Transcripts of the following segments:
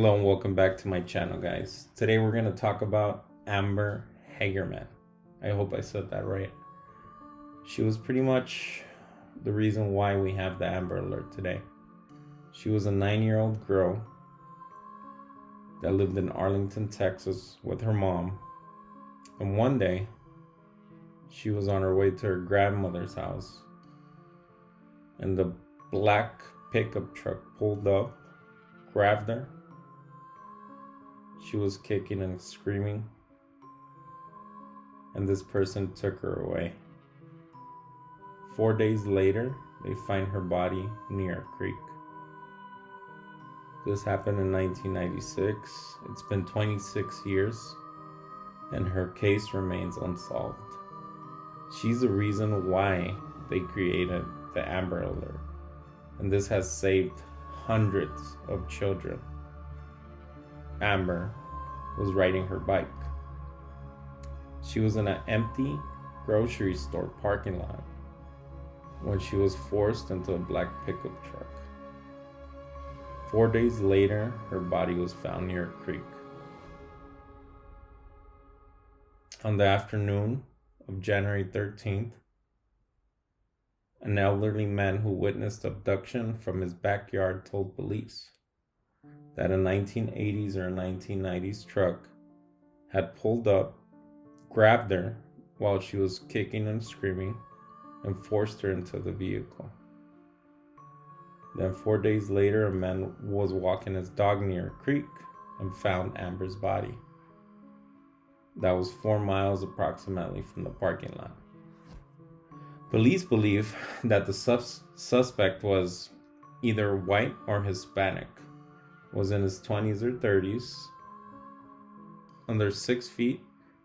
Hello and welcome back to my channel, guys. Today we're going to talk about Amber Hagerman. I hope I said that right. She was pretty much the reason why we have the Amber Alert today. She was a 9-year-old girl that lived in Arlington, Texas with her mom. And one day, she was on her way to her grandmother's house. And the black pickup truck pulled up, grabbed her. She was kicking and screaming, and this person took her away. 4 days later, they find her body near a creek. This happened in 1996. It's been 26 years, and her case remains unsolved. She's the reason why they created the Amber Alert, and this has saved hundreds of children. Amber was riding her bike. She was in an empty grocery store parking lot when she was forced into a black pickup truck. 4 days later, her body was found near a creek. On the afternoon of January 13th, an elderly man who witnessed the abduction from his backyard told police that a 1980s or 1990s truck had pulled up, grabbed her while she was kicking and screaming, and forced her into the vehicle. Then 4 days later, a man was walking his dog near a creek and found Amber's body. That was 4 miles approximately from the parking lot. Police believe that the suspect was either white or Hispanic, was in his 20s or 30s, under 6 feet,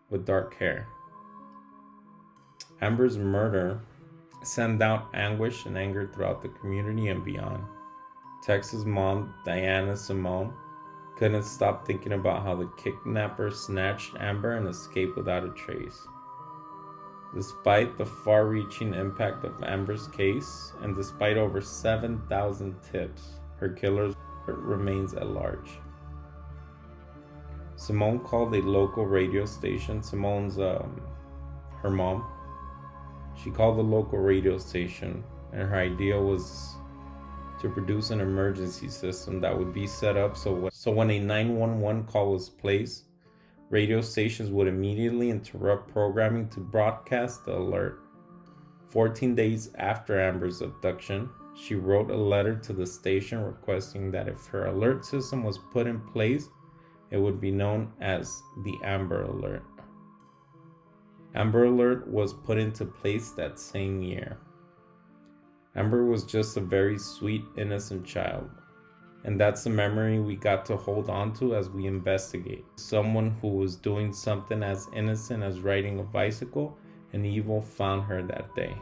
with dark hair. Amber's murder sent out anguish and anger throughout the community and beyond. Texas mom Diana Simone couldn't stop thinking about how the kidnapper snatched Amber and escaped without a trace. Despite the far-reaching impact of Amber's case, and despite over 7,000 tips, her killer remains at large. Simone called a local radio station. Simone's her mom. She called the local radio station, and her idea was to produce an emergency system that would be set up so when a 911 call was placed, radio stations would immediately interrupt programming to broadcast the alert. 14 days after Amber's abduction, she wrote a letter to the station requesting that if her alert system was put in place, it would be known as the Amber Alert. Amber Alert was put into place that same year. Amber was just a very sweet, innocent child. And that's the memory we got to hold on to as we investigate. Someone who was doing something as innocent as riding a bicycle, and evil found her that day.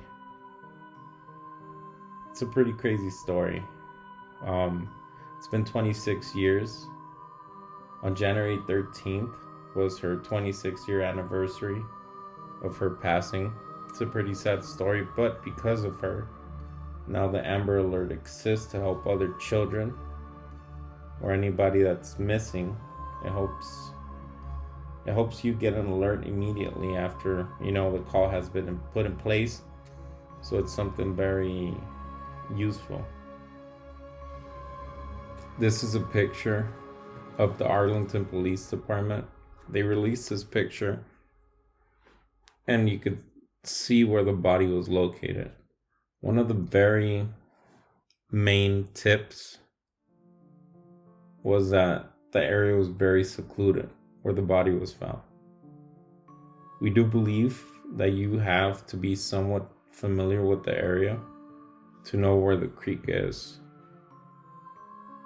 It's a pretty crazy story. It's been 26 years. On January 13th was her 26-year anniversary of her passing. It's a pretty sad story, but because of her, now the Amber Alert exists to help other children or anybody that's missing. It hopes you get an alert immediately after the call has been put in place, so it's something very useful. This is a picture of the Arlington Police Department. They released this picture and you could see where the body was located. One of the very main tips was that the area was very secluded where the body was found. We do believe that you have to be somewhat familiar with the area to know where the creek is.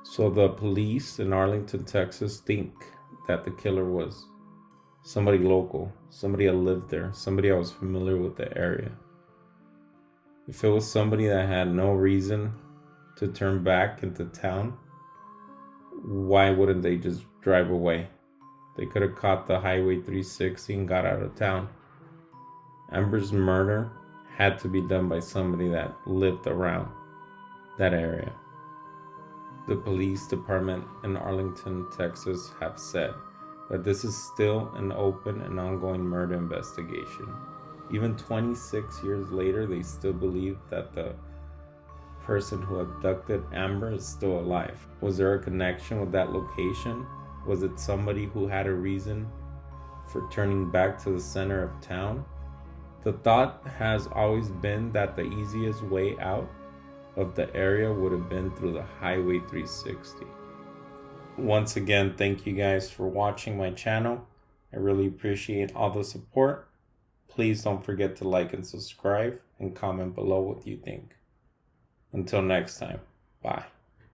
So the police in Arlington, Texas think that the killer was somebody local, somebody that lived there, somebody that was familiar with the area. If it was somebody that had no reason to turn back into town, why wouldn't they just drive away? They could have caught the Highway 360 and got out of town. Amber's murder had to be done by somebody that lived around that area. the police department in Arlington, Texas have said that this is still an open and ongoing murder investigation. Even 26 years later, they still believe that the person who abducted Amber is still alive. Was there a connection with that location? Was it somebody who had a reason for turning back to the center of town? The thought has always been that the easiest way out of the area would have been through the Highway 360. Once again, thank you guys for watching my channel. I really appreciate all the support. Please don't forget to like and subscribe and comment below what you think. Until next time, bye.